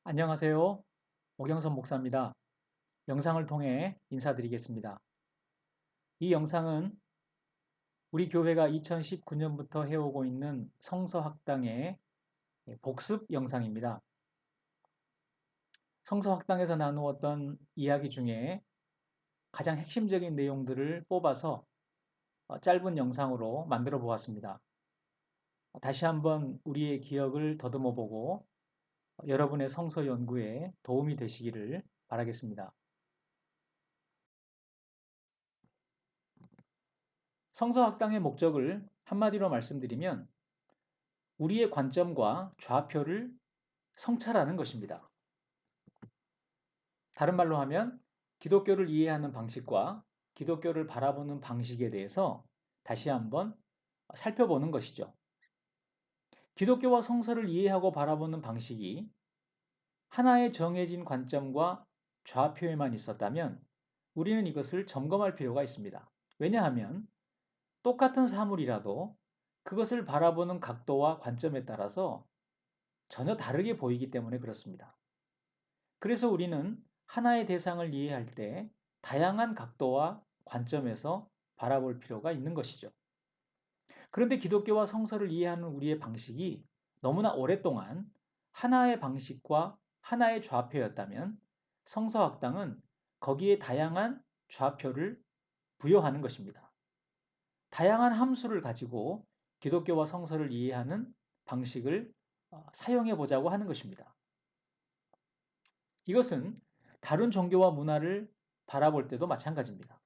안녕하세요. 오경선 목사입니다. 영상을 통해 인사드리겠습니다. 이 영상은 우리 교회가 2019년부터 해오고 있는 성서학당의 복습 영상입니다. 성서학당에서 나누었던 이야기 중에 가장 핵심적인 내용들을 뽑아서 짧은 영상으로 만들어 보았습니다. 다시 한번 우리의 기억을 더듬어 보고 여러분의 성서 연구에 도움이 되시기를 바라겠습니다. 성서학당의 목적을 한마디로 말씀드리면 우리의 관점과 좌표를 성찰하는 것입니다. 다른 말로 하면 기독교를 이해하는 방식과 기독교를 바라보는 방식에 대해서 다시 한번 살펴보는 것이죠. 기독교와 성서를 이해하고 바라보는 방식이 하나의 정해진 관점과 좌표에만 있었다면 우리는 이것을 점검할 필요가 있습니다. 왜냐하면 똑같은 사물이라도 그것을 바라보는 각도와 관점에 따라서 전혀 다르게 보이기 때문에 그렇습니다. 그래서 우리는 하나의 대상을 이해할 때 다양한 각도와 관점에서 바라볼 필요가 있는 것이죠. 그런데 기독교와 성서를 이해하는 우리의 방식이 너무나 오랫동안 하나의 방식과 하나의 좌표였다면 성서학당은 거기에 다양한 좌표를 부여하는 것입니다. 다양한 함수를 가지고 기독교와 성서를 이해하는 방식을 사용해 보자고 하는 것입니다. 이것은 다른 종교와 문화를 바라볼 때도 마찬가지입니다.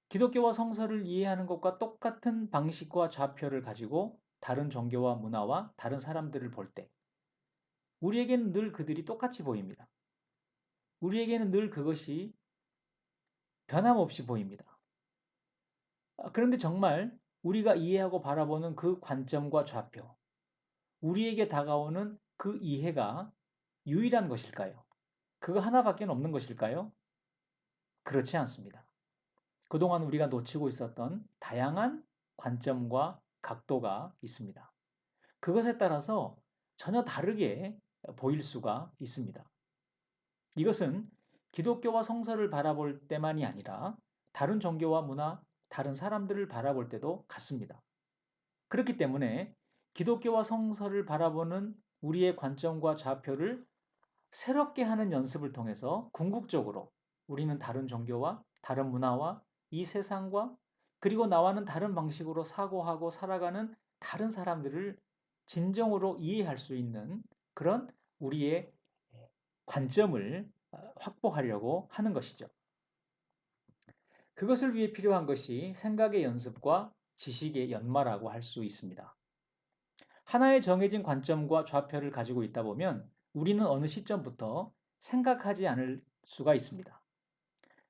기독교와 성서를 이해하는 것과 똑같은 방식과 좌표를 가지고 다른 종교와 문화와 다른 사람들을 볼 때 우리에게는 늘 그들이 똑같이 보입니다. 우리에게는 늘 그것이 변함없이 보입니다. 그런데 정말 우리가 이해하고 바라보는 그 관점과 좌표, 우리에게 다가오는 그 이해가 유일한 것일까요? 그거 하나밖에 없는 것일까요? 그렇지 않습니다. 그동안 우리가 놓치고 있었던 다양한 관점과 각도가 있습니다. 그것에 따라서 전혀 다르게 보일 수가 있습니다. 이것은 기독교와 성서를 바라볼 때만이 아니라 다른 종교와 문화, 다른 사람들을 바라볼 때도 같습니다. 그렇기 때문에 기독교와 성서를 바라보는 우리의 관점과 좌표를 새롭게 하는 연습을 통해서 궁극적으로 우리는 다른 종교와 다른 문화와 이 세상과 그리고 나와는 다른 방식으로 사고하고 살아가는 다른 사람들을 진정으로 이해할 수 있는 그런 우리의 관점을 확보하려고 하는 것이죠. 그것을 위해 필요한 것이 생각의 연습과 지식의 연마라고 할 수 있습니다. 하나의 정해진 관점과 좌표를 가지고 있다 보면 우리는 어느 시점부터 생각하지 않을 수가 있습니다.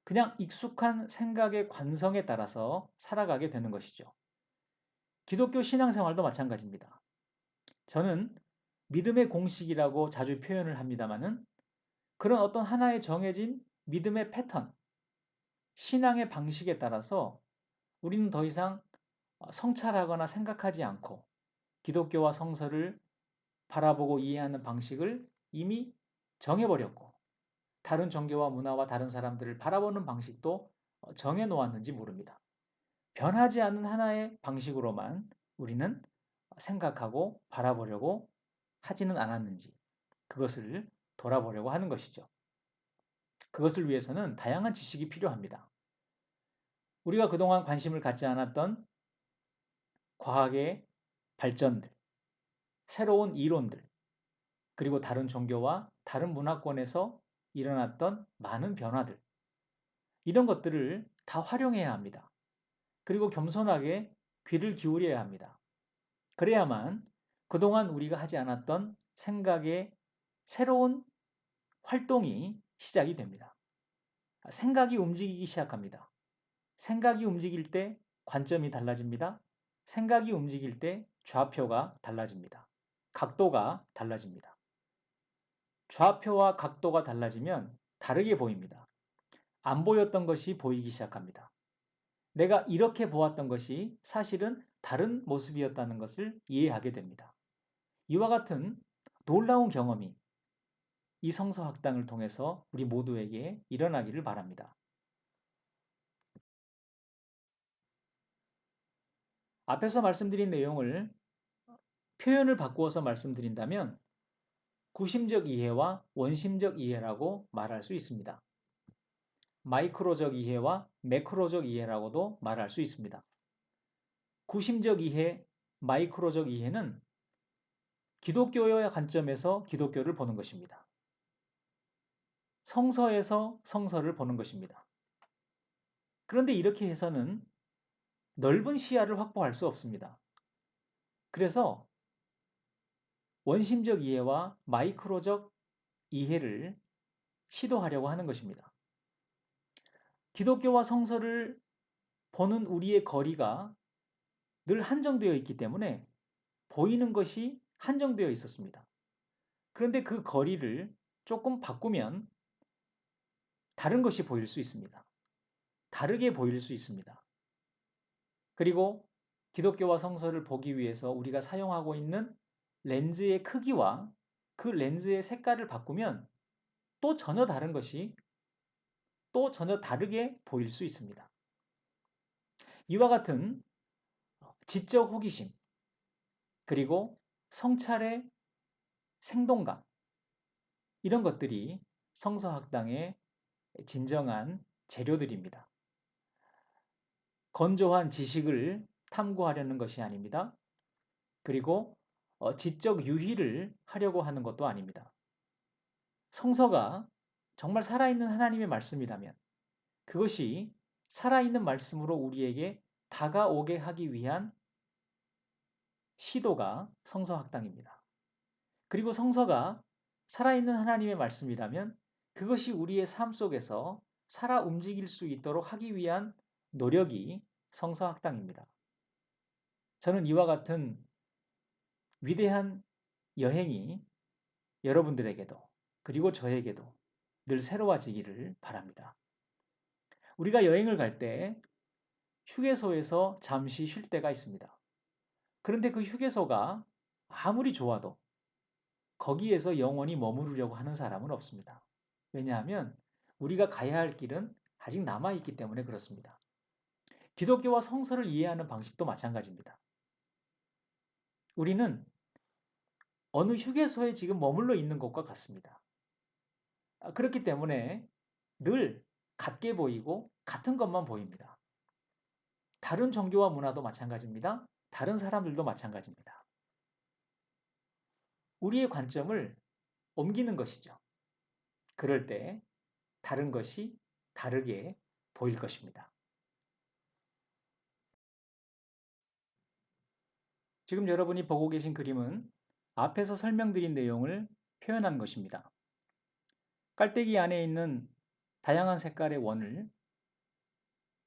그냥 익숙한 생각의 관성에 따라서 살아가게 되는 것이죠. 기독교 신앙생활도 마찬가지입니다. 저는 믿음의 공식이라고 자주 표현을 합니다만은 그런 어떤 하나의 정해진 믿음의 패턴, 신앙의 방식에 따라서 우리는 더 이상 성찰하거나 생각하지 않고 기독교와 성서를 바라보고 이해하는 방식을 이미 정해버렸고 다른 종교와 문화와 다른 사람들을 바라보는 방식도 정해놓았는지 모릅니다. 변하지 않는 하나의 방식으로만 우리는 생각하고 바라보려고 하지는 않았는지 그것을 돌아보려고 하는 것이죠. 그것을 위해서는 다양한 지식이 필요합니다. 우리가 그동안 관심을 갖지 않았던 과학의 발전들, 새로운 이론들, 그리고 다른 종교와 다른 문화권에서 일어났던 많은 변화들, 이런 것들을 다 활용해야 합니다. 그리고 겸손하게 귀를 기울여야 합니다. 그래야만 그동안 우리가 하지 않았던 생각의 새로운 활동이 시작이 됩니다. 생각이 움직이기 시작합니다. 생각이 움직일 때 관점이 달라집니다. 생각이 움직일 때 좌표가 달라집니다. 각도가 달라집니다. 좌표와 각도가 달라지면 다르게 보입니다. 안 보였던 것이 보이기 시작합니다. 내가 이렇게 보았던 것이 사실은 다른 모습이었다는 것을 이해하게 됩니다. 이와 같은 놀라운 경험이 이 성서학당을 통해서 우리 모두에게 일어나기를 바랍니다. 앞에서 말씀드린 내용을 표현을 바꾸어서 말씀드린다면 구심적 이해와 원심적 이해라고 말할 수 있습니다. 마이크로적 이해와 매크로적 이해라고도 말할 수 있습니다. 구심적 이해, 마이크로적 이해는 기독교의 관점에서 기독교를 보는 것입니다. 성서에서 성서를 보는 것입니다. 그런데 이렇게 해서는 넓은 시야를 확보할 수 없습니다. 그래서 원심적 이해와 마이크로적 이해를 시도하려고 하는 것입니다. 기독교와 성서를 보는 우리의 거리가 늘 한정되어 있기 때문에 보이는 것이 한정되어 있었습니다. 그런데 그 거리를 조금 바꾸면 다른 것이 보일 수 있습니다. 다르게 보일 수 있습니다. 그리고 기독교와 성서를 보기 위해서 우리가 사용하고 있는 렌즈의 크기와 그 렌즈의 색깔을 바꾸면 또 전혀 다른 것이 또 전혀 다르게 보일 수 있습니다. 이와 같은 지적 호기심, 그리고 성찰의 생동감, 이런 것들이 성서학당의 진정한 재료들입니다. 건조한 지식을 탐구하려는 것이 아닙니다. 그리고 지적 유희를 하려고 하는 것도 아닙니다. 성서가 정말 살아있는 하나님의 말씀이라면 그것이 살아있는 말씀으로 우리에게 다가오게 하기 위한 시도가 성서학당입니다. 그리고 성서가 살아있는 하나님의 말씀이라면 그것이 우리의 삶 속에서 살아 움직일 수 있도록 하기 위한 노력이 성서학당입니다. 저는 이와 같은 위대한 여행이 여러분들에게도 그리고 저에게도 늘 새로워지기를 바랍니다. 우리가 여행을 갈 때 휴게소에서 잠시 쉴 때가 있습니다. 그런데 그 휴게소가 아무리 좋아도 거기에서 영원히 머무르려고 하는 사람은 없습니다. 왜냐하면 우리가 가야 할 길은 아직 남아있기 때문에 그렇습니다. 기독교와 성서를 이해하는 방식도 마찬가지입니다. 우리는 어느 휴게소에 지금 머물러 있는 것과 같습니다. 그렇기 때문에 늘 같게 보이고 같은 것만 보입니다. 다른 종교와 문화도 마찬가지입니다. 다른 사람들도 마찬가지입니다. 우리의 관점을 옮기는 것이죠. 그럴 때 다른 것이 다르게 보일 것입니다. 지금 여러분이 보고 계신 그림은 앞에서 설명드린 내용을 표현한 것입니다. 깔때기 안에 있는 다양한 색깔의 원을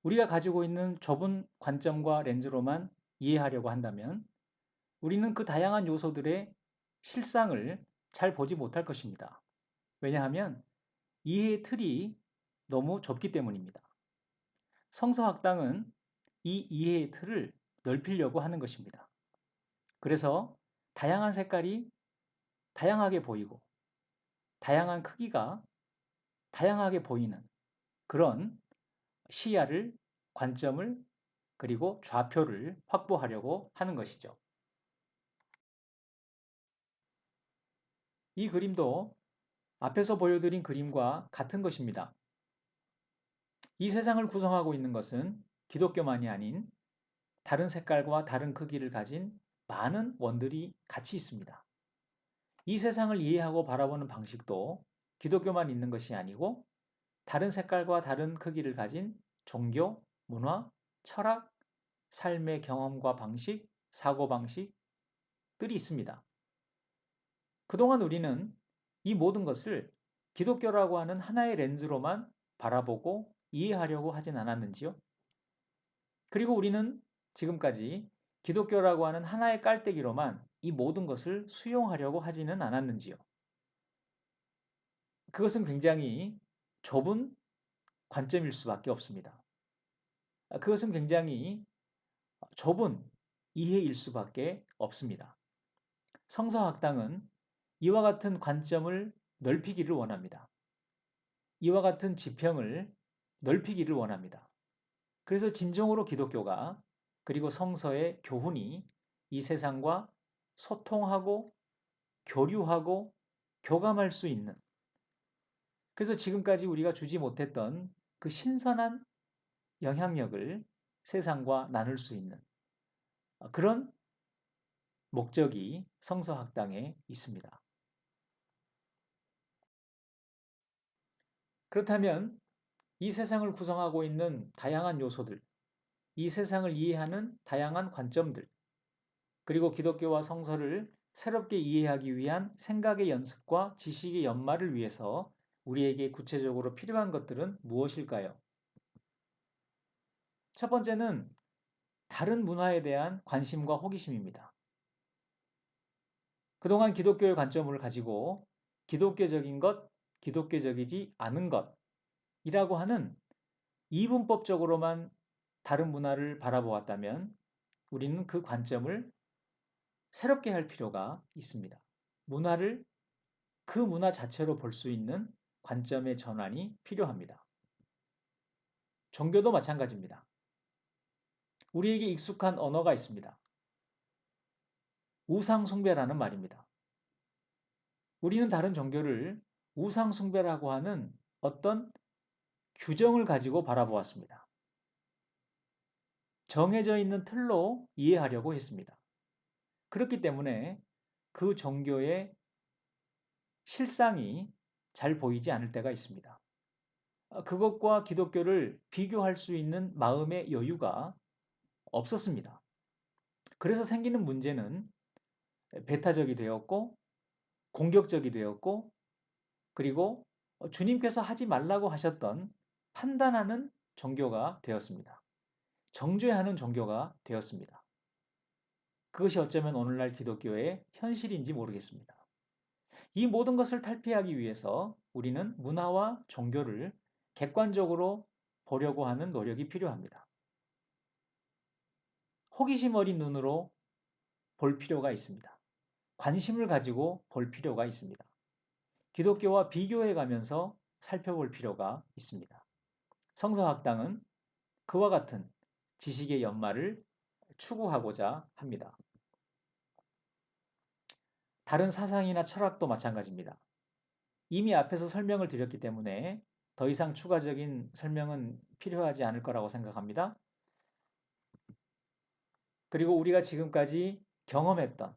우리가 가지고 있는 좁은 관점과 렌즈로만 이해하려고 한다면 우리는 그 다양한 요소들의 실상을 잘 보지 못할 것입니다. 왜냐하면 이해의 틀이 너무 좁기 때문입니다. 성서학당은 이 이해의 틀을 넓히려고 하는 것입니다. 그래서 다양한 색깔이 다양하게 보이고 다양한 크기가 다양하게 보이는 그런 시야를, 관점을, 그리고 좌표를 확보하려고 하는 것이죠. 이 그림도 앞에서 보여드린 그림과 같은 것입니다. 이 세상을 구성하고 있는 것은 기독교만이 아닌 다른 색깔과 다른 크기를 가진 많은 원들이 같이 있습니다. 이 세상을 이해하고 바라보는 방식도 기독교만 있는 것이 아니고 다른 색깔과 다른 크기를 가진 종교, 문화, 철학, 삶의 경험과 방식, 사고방식들이 있습니다. 그동안 우리는 이 모든 것을 기독교라고 하는 하나의 렌즈로만 바라보고 이해하려고 하진 않았는지요? 그리고 우리는 지금까지 기독교라고 하는 하나의 깔때기로만 이 모든 것을 수용하려고 하지는 않았는지요? 그것은 굉장히 좁은 관점일 수밖에 없습니다. 그것은 굉장히 좁은 이해일 수밖에 없습니다. 성서학당은 이와 같은 관점을 넓히기를 원합니다. 이와 같은 지평을 넓히기를 원합니다. 그래서 진정으로 기독교가 그리고 성서의 교훈이 이 세상과 소통하고 교류하고 교감할 수 있는, 그래서 지금까지 우리가 주지 못했던 그 신선한 영향력을 세상과 나눌 수 있는 그런 목적이 성서학당에 있습니다. 그렇다면 이 세상을 구성하고 있는 다양한 요소들, 이 세상을 이해하는 다양한 관점들, 그리고 기독교와 성서를 새롭게 이해하기 위한 생각의 연습과 지식의 연마를 위해서 우리에게 구체적으로 필요한 것들은 무엇일까요? 첫 번째는 다른 문화에 대한 관심과 호기심입니다. 그동안 기독교의 관점을 가지고 기독교적인 것, 기독교적이지 않은 것이라고 하는 이분법적으로만 다른 문화를 바라보았다면 우리는 그 관점을 새롭게 할 필요가 있습니다. 문화를 그 문화 자체로 볼 수 있는 관점의 전환이 필요합니다. 종교도 마찬가지입니다. 우리에게 익숙한 언어가 있습니다. 우상숭배라는 말입니다. 우리는 다른 종교를 우상숭배라고 하는 어떤 규정을 가지고 바라보았습니다. 정해져 있는 틀로 이해하려고 했습니다. 그렇기 때문에 그 종교의 실상이 잘 보이지 않을 때가 있습니다. 그것과 기독교를 비교할 수 있는 마음의 여유가 없었습니다. 그래서 생기는 문제는 배타적이 되었고 공격적이 되었고 그리고 주님께서 하지 말라고 하셨던 판단하는 종교가 되었습니다. 정죄하는 종교가 되었습니다. 그것이 어쩌면 오늘날 기독교의 현실인지 모르겠습니다. 이 모든 것을 탈피하기 위해서 우리는 문화와 종교를 객관적으로 보려고 하는 노력이 필요합니다. 호기심 어린 눈으로 볼 필요가 있습니다. 관심을 가지고 볼 필요가 있습니다. 기독교와 비교해 가면서 살펴볼 필요가 있습니다. 성서학당은 그와 같은 지식의 연마를 추구하고자 합니다. 다른 사상이나 철학도 마찬가지입니다. 이미 앞에서 설명을 드렸기 때문에 더 이상 추가적인 설명은 필요하지 않을 거라고 생각합니다. 그리고 우리가 지금까지 경험했던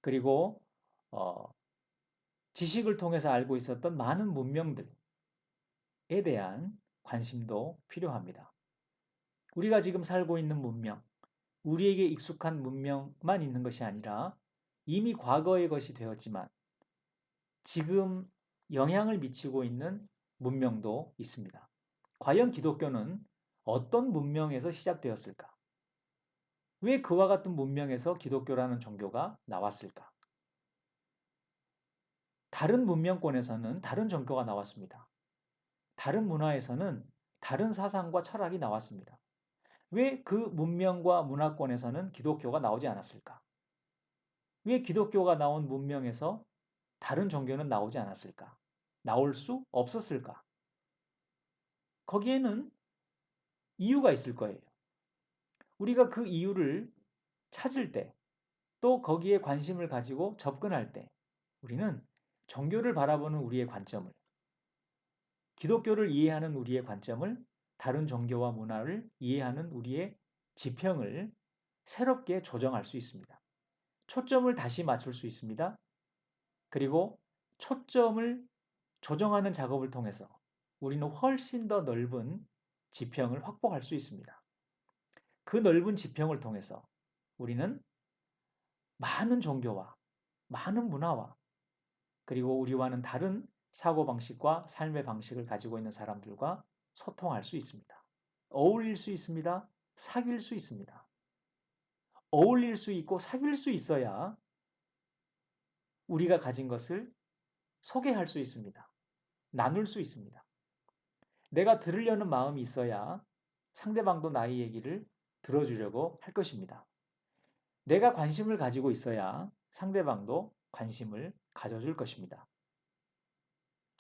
그리고 지식을 통해서 알고 있었던 많은 문명들에 대한 관심도 필요합니다. 우리가 지금 살고 있는 문명, 우리에게 익숙한 문명만 있는 것이 아니라 이미 과거의 것이 되었지만 지금 영향을 미치고 있는 문명도 있습니다. 과연 기독교는 어떤 문명에서 시작되었을까? 왜 그와 같은 문명에서 기독교라는 종교가 나왔을까? 다른 문명권에서는 다른 종교가 나왔습니다. 다른 문화에서는 다른 사상과 철학이 나왔습니다. 왜 그 문명과 문화권에서는 기독교가 나오지 않았을까? 왜 기독교가 나온 문명에서 다른 종교는 나오지 않았을까? 나올 수 없었을까? 거기에는 이유가 있을 거예요. 우리가 그 이유를 찾을 때, 또 거기에 관심을 가지고 접근할 때, 우리는 종교를 바라보는 우리의 관점을, 기독교를 이해하는 우리의 관점을, 다른 종교와 문화를 이해하는 우리의 지평을 새롭게 조정할 수 있습니다. 초점을 다시 맞출 수 있습니다. 그리고 초점을 조정하는 작업을 통해서 우리는 훨씬 더 넓은 지평을 확보할 수 있습니다. 그 넓은 지평을 통해서 우리는 많은 종교와 많은 문화와 그리고 우리와는 다른 사고방식과 삶의 방식을 가지고 있는 사람들과 소통할 수 있습니다. 어울릴 수 있습니다. 사귈 수 있습니다. 어울릴 수 있고 사귈 수 있어야 우리가 가진 것을 소개할 수 있습니다. 나눌 수 있습니다. 내가 들으려는 마음이 있어야 상대방도 나의 얘기를 들어주려고 할 것입니다. 내가 관심을 가지고 있어야 상대방도 관심을 가져줄 것입니다.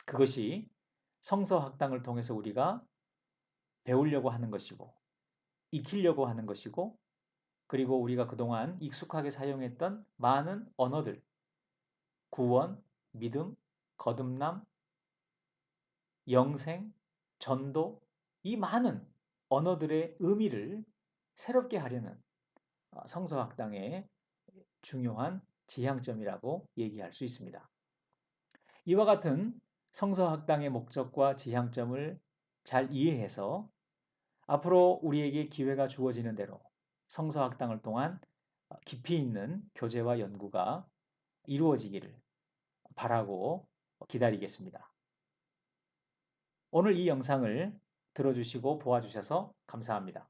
그것이 성서학당을 통해서 우리가 배우려고 하는 것이고 익히려고 하는 것이고 그리고 우리가 그동안 익숙하게 사용했던 많은 언어들, 구원, 믿음, 거듭남, 영생, 전도 이 많은 언어들의 의미를 새롭게 하려는 성서학당의 중요한 지향점이라고 얘기할 수 있습니다. 이와 같은 성서학당의 목적과 지향점을 잘 이해해서 앞으로 우리에게 기회가 주어지는 대로 성서학당을 통한 깊이 있는 교제와 연구가 이루어지기를 바라고 기다리겠습니다. 오늘 이 영상을 들어주시고 보아주셔서 감사합니다.